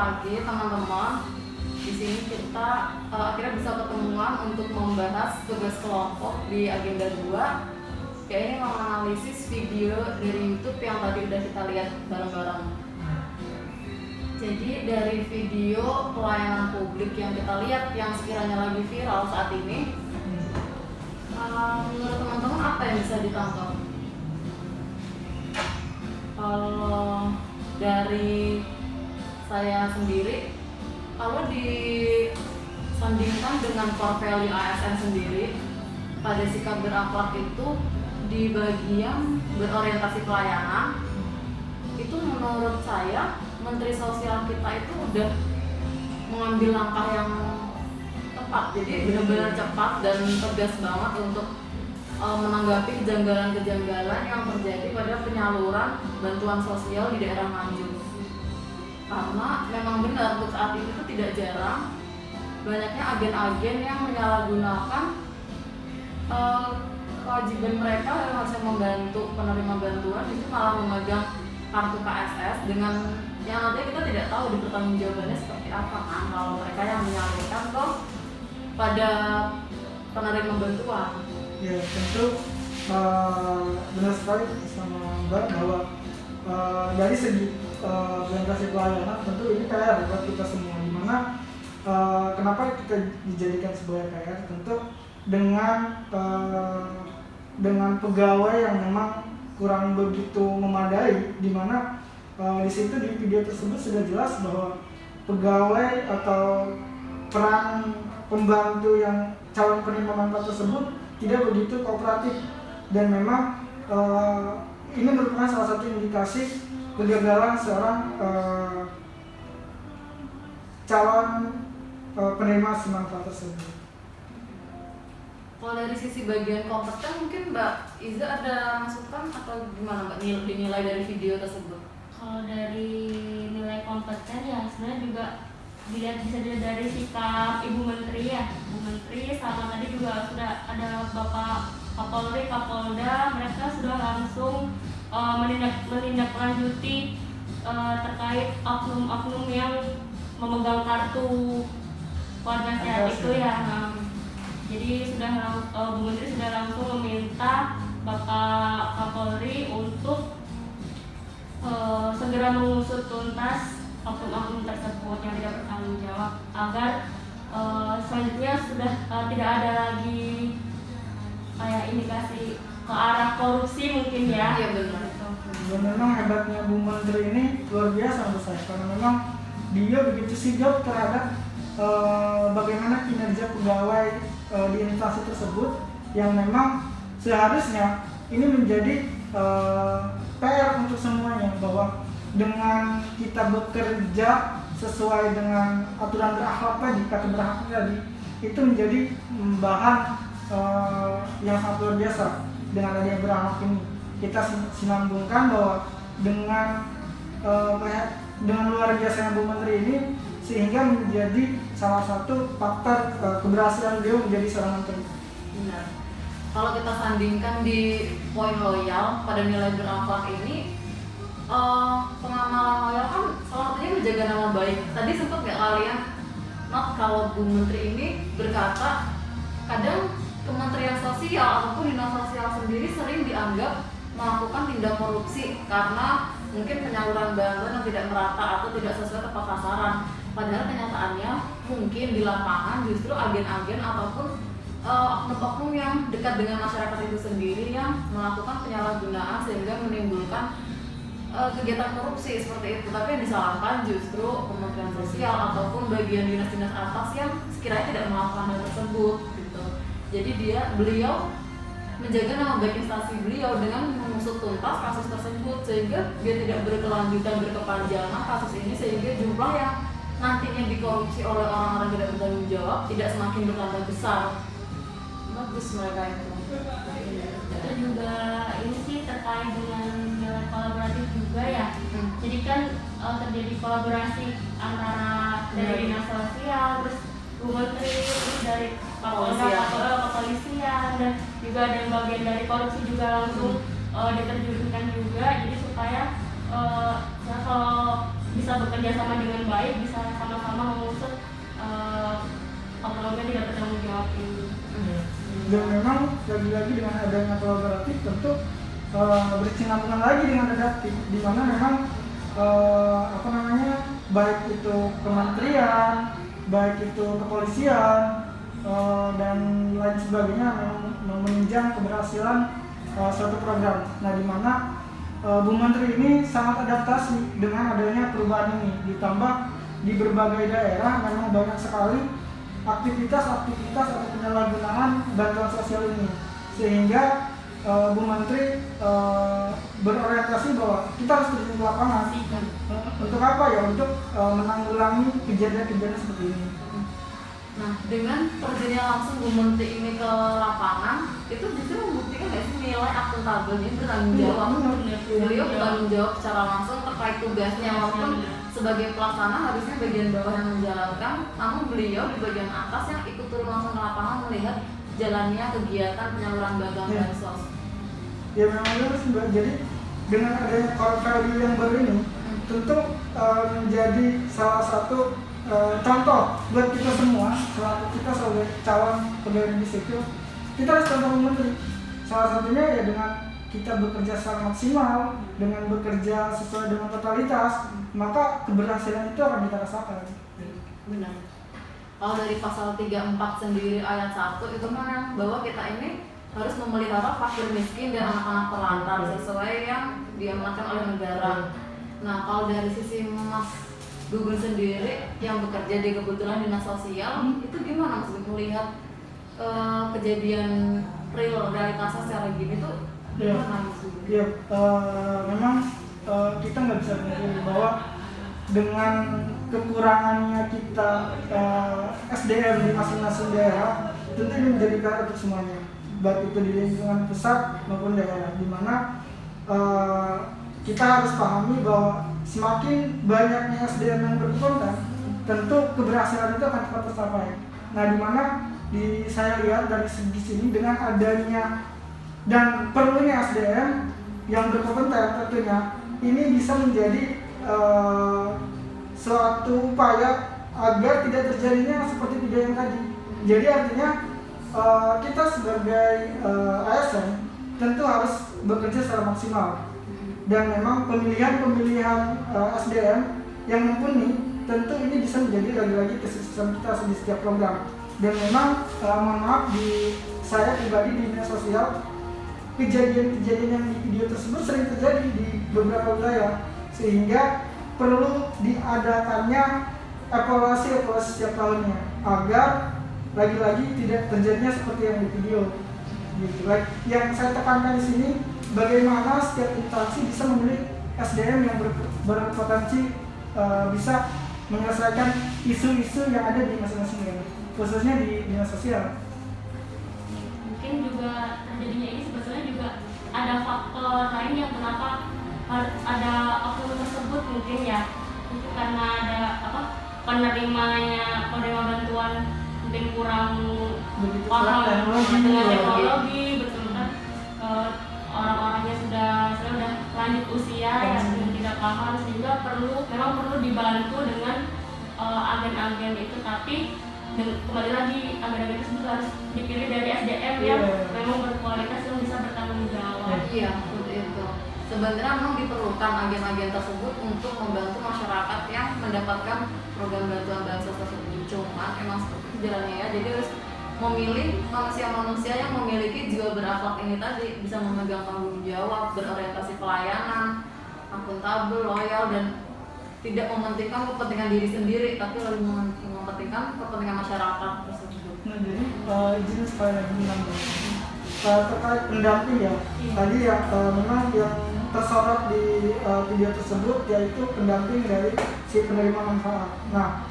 pagi teman-teman. Di sini kita akhirnya bisa ketemuan untuk membahas tugas kelompok di agenda 2, yaitu menganalisis video dari YouTube yang tadi udah kita lihat bareng-bareng. Jadi dari video pelayanan publik yang kita lihat yang sekiranya lagi viral saat ini, menurut teman-teman apa yang bisa ditangkap? Kalau dari saya sendiri, kalau disandingkan dengan core value ASN sendiri, pada sikap berakhlak itu di bagian berorientasi pelayanan, itu menurut saya Menteri Sosial kita itu udah mengambil langkah yang tepat. Jadi benar-benar cepat dan tegas banget untuk menanggapi kejanggalan-kejanggalan yang terjadi pada penyaluran bantuan sosial di daerah Nganjuk. Karena memang benar untuk saat ini itu tidak jarang banyaknya agen-agen yang menyalahgunakan kewajiban mereka yang harusnya membantu penerima bantuan, itu malah memegang kartu KSS dengan yang nanti kita tidak tahu di pertanggungjawabannya seperti apa kan kalau mereka yang menyalurkan toh pada penerima bantuan. Ya tentu benar sekali sama Mbak bahwa dari segi orientasi pelayanan tentu ini PR buat kita semua, dimana kenapa kita dijadikan sebagai PR, tentu dengan pegawai yang memang kurang begitu memadai, dimana di situ di video tersebut sudah jelas bahwa pegawai atau peran pembantu yang calon penerima manfaat tersebut tidak begitu kooperatif, dan memang ini merupakan salah satu indikasi kegagalan seorang calon penerima manfaat tersebut. Kalau dari sisi bagian kompeten mungkin Mbak Iza ada masukan atau gimana Mbak dinilai dari video tersebut? Kalau dari nilai kompeten ya sebenarnya juga bisa dilihat dari sikap Ibu Menteri ya. Ibu Menteri sama tadi juga sudah ada Bapak Kapolri, Kapolda, mereka sudah langsung menindaklanjuti terkait oknum-oknum yang memegang kartu keluarga sehat itu ya. Jadi Bu Menteri sudah langsung meminta Bapak Kapolri untuk segera mengusut tuntas oknum-oknum tersebut yang tidak bertanggung jawab, agar selanjutnya sudah tidak ada lagi kayak indikasi ke arah korupsi mungkin ya. Iya benar. Dan memang hebatnya Bu Menteri ini luar biasa menurut saya, karena memang dia begitu sigap terhadap bagaimana kinerja pegawai di instansi tersebut, yang memang seharusnya ini menjadi PR untuk semuanya, bahwa dengan kita bekerja sesuai dengan aturan berakhlak tadi, kata berakhlak tadi, itu menjadi bahan yang sangat luar biasa. Dengan adanya berakhlak ini, kita sinambungkan bahwa dengan luar biasanya Bu Menteri ini, sehingga menjadi salah satu faktor keberhasilan beliau menjadi seorang menteri. Benar. Kalau kita sandingkan di poin loyal pada nilai berakhlak ini, pengamalan loyal kan salah satunya menjaga nama baik. Tadi sempat nggak kalian kalau Bu Menteri ini berkata kadang Kementerian Sosial ataupun Dinas Sosial sendiri sering dianggap melakukan tindak korupsi karena mungkin penyaluran bantuan yang tidak merata atau tidak sesuai tepat sasaran. Padahal kenyataannya mungkin di lapangan justru agen-agen ataupun oknum-oknum yang dekat dengan masyarakat itu sendiri yang melakukan penyalahgunaan sehingga menimbulkan kegiatan korupsi seperti itu. Tapi yang disalahkan justru Kementerian Sosial ataupun bagian dinas-dinas atas yang sekiranya tidak melakukan hal tersebut gitu. Jadi beliau menjaga nama baik instansi beliau dengan mengusut tuntas kasus tersebut, sehingga dia tidak berkelanjutan berkepanjangan kasus ini, sehingga jumlah yang nantinya dikorupsi oleh orang-orang tidak bertanggung jawab tidak semakin bertambah besar. Bagus mereka itu. Itu juga ini sih terkait dengan nilai kolaboratif juga ya. Jadi kan terjadi kolaborasi antara dari dinas sosial, terus Bu Menteri, terus dari kepolisian, dan juga ada bagian dari korupsi juga langsung diterjunkan juga. Jadi supaya kalau bisa bekerja sama dengan baik, bisa sama-sama mengusut yang tidak bertanggung jawab ini. Dan memang lagi-lagi dengan adanya kolaboratif tentu berkesinambungan lagi dengan adaptif, di mana memang baik itu kementerian, baik itu kepolisian dan lain sebagainya memang menunjang keberhasilan suatu program. Nah, di mana Bu Menteri ini sangat adaptasi dengan adanya perubahan ini, ditambah di berbagai daerah memang banyak sekali aktivitas atau penyalahgunaan bantuan sosial ini, sehingga Bu Menteri berorientasi bahwa kita harus terjun ke lapangan. Untuk apa ya? Untuk menanggulangi kejadian-kejadian seperti ini. Nah, dengan terjunnya langsung Bu Menteri ini ke lapangan, itu justru membuktikan nggak sih nilai akuntabelnya, bertanggung jawab. Beliau bertanggung jawab secara langsung terkait tugasnya, walaupun sebagai pelaksana harusnya bagian bawah yang menjalankan, namun beliau di bagian atas yang ikut turun langsung ke lapangan melihat jalannya kegiatan penyaluran bantuan bansos. Ya memang harus Mbak. Jadi dengan adanya core value yang baru ini, tentu menjadi salah satu contoh buat kita semua, selaku kita sebagai calon pegawai negeri sipil, kita harus contoh Bu Menteri. Salah satunya ya dengan kita bekerja secara maksimal, dengan bekerja sesuai dengan totalitas, maka keberhasilan itu akan kita rasakan. Benar. Kalau dari pasal 34 sendiri ayat 1 itu kan bahwa kita ini harus memelihara fakir miskin dan anak-anak terlantar sesuai yang diamanatkan oleh negara. Nah, kalau dari sisi Mas Gugun sendiri yang bekerja di kebetulan dinas sosial, itu gimana Mas Gugun melihat kejadian realitasnya secara gini tuh gimana Mas Gugun? Ya, memang kita nggak bisa menilai bahwa dengan kekurangannya kita SDM di masing-masing daerah, tentu ini menjadi PR untuk semuanya, baik itu di lingkungan pusat maupun daerah, di mana kita harus pahami bahwa semakin banyaknya SDM yang berkompeten, tentu keberhasilan itu akan cepat tercapai. Nah, di mana saya lihat dari segi sini dengan adanya dan perlunya SDM yang berkompeten, tentunya ini bisa menjadi suatu upaya agar tidak terjadinya seperti kejadian tadi. Jadi artinya kita sebagai ASN tentu harus bekerja secara maksimal, dan memang pemilihan SDM yang mumpuni tentu ini bisa menjadi lagi-lagi kesuksesan kita di setiap program. Dan memang mohon maaf, di saya pribadi di dinas sosial, kejadian-kejadian yang di video tersebut sering terjadi di beberapa wilayah, sehingga perlu diadakannya evaluasi setiap tahunnya agar lagi-lagi tidak terjadinya seperti yang di video. Gitu. Yang saya tekankan di sini, bagaimana setiap instansi bisa memilih SDM yang berpotensi bisa menyelesaikan isu-isu yang ada di masing-masing daerah, khususnya di dinas sosial. Mungkin juga terjadinya ini sebetulnya juga ada faktor lain yang kenapa ada oknum tersebut, mungkin ya itu karena ada penerima bantuan mungkin kurang paham dengan teknologi, betul kan, orang-orangnya sudah lanjut usia yang tidak paham, sehingga memang perlu dibantu dengan agen-agen itu. Tapi kembali lagi, agen-agen tersebut harus dipilih dari SDM yang memang berkualitas, yang bisa bertanggung jawab. Iya, seperti itu. Sebenarnya memang diperlukan agen-agen tersebut untuk membantu masyarakat yang mendapatkan program bantuan bansos tersebut. Cuma emang seperti itu jalannya ya. Jadi harus memilih manusia-manusia yang memiliki jiwa berakhlak ini tadi, bisa memegang tanggung jawab, berorientasi pelayanan, akuntabel, loyal, dan tidak mementingkan kepentingan diri sendiri, tapi lebih mementingkan kepentingan masyarakat tersebut. Nah, jadi izin sekali lagi menambah terkait pendamping ya. Tadi ya memang yang tersorot di video tersebut yaitu pendamping dari si penerima manfaat. Nah,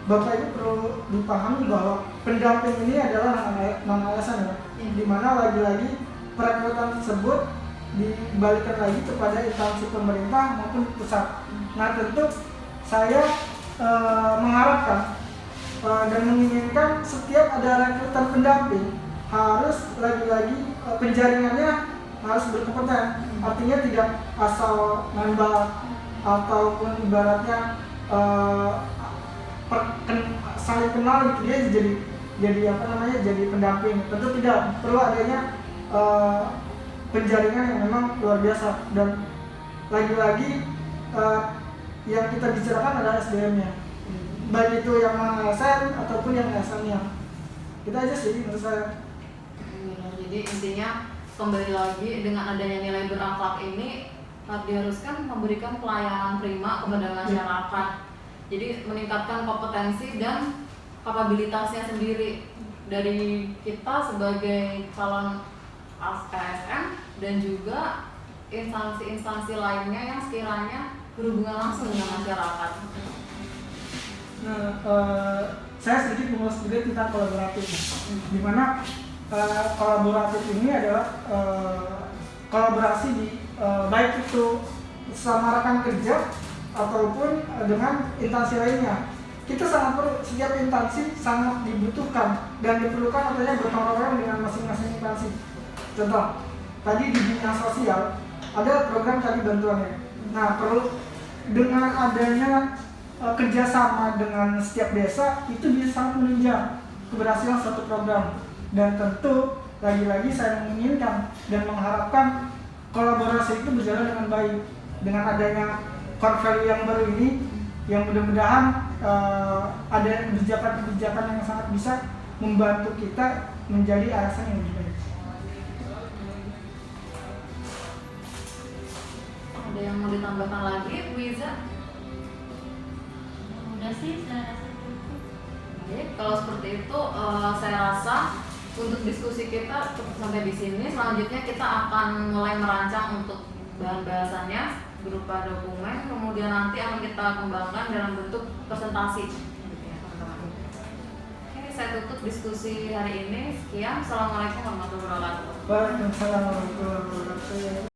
Bapak Ibu perlu dipahami bahwa pendamping ini adalah non-ASN ya, di mana lagi-lagi perekrutan tersebut dibalikan lagi kepada instansi pemerintah maupun pusat. Nah, tentu saya mengharapkan dan menginginkan setiap ada rekrutan pendamping harus lagi-lagi penjaringannya harus berkompeten. Artinya tidak asal nambah ataupun ibaratnya saling kenal gitu, dia jadi apa namanya, jadi pendamping. Tentu tidak perlu adanya penjaringan yang memang luar biasa, dan lagi-lagi yang kita bicarakan adalah SDM-nya, baik itu yang ASN ataupun yang ASN-nya. Kita aja sih menurut saya. Jadi intinya kembali lagi dengan adanya nilai berakhlak ini diharuskan memberikan pelayanan prima kepada masyarakat. Jadi meningkatkan kompetensi dan kapabilitasnya sendiri dari kita sebagai calon ASN dan juga instansi-instansi lainnya yang sekiranya berhubungan langsung dengan masyarakat. Nah, saya sedikit mengulas juga tentang kolaboratif, di mana kolaboratif ini adalah kolaborasi di baik itu sama rekan kerja ataupun dengan instansi lainnya. Kita sangat perlu, setiap instansi sangat dibutuhkan dan diperlukan adanya gotong royong dengan masing-masing instansi. Contoh, tadi di dinas sosial ada program tadi bantuannya. Nah, perlu dengan adanya kerjasama dengan setiap desa itu bisa sangat menunjang keberhasilan suatu program. Dan tentu lagi-lagi saya menginginkan dan mengharapkan kolaborasi itu berjalan dengan baik dengan adanya core value yang baru ini, yang mudah-mudahan ada kebijakan-kebijakan yang sangat bisa membantu kita menjadi ASN yang lebih baik. Ada yang mau ditambahkan lagi, Bu Iza? Udah sih, saya rasa cukup. Oke, kalau seperti itu saya rasa untuk diskusi kita cukup sampai di sini. Selanjutnya kita akan mulai merancang untuk bahan bahasannya berupa dokumen, kemudian nanti akan kita kembangkan dalam bentuk presentasi. Gitu ya, teman-teman. Oke, saya tutup diskusi hari ini. Sekian, assalamualaikum warahmatullahi wabarakatuh. Waalaikumsalam warahmatullahi wabarakatuh.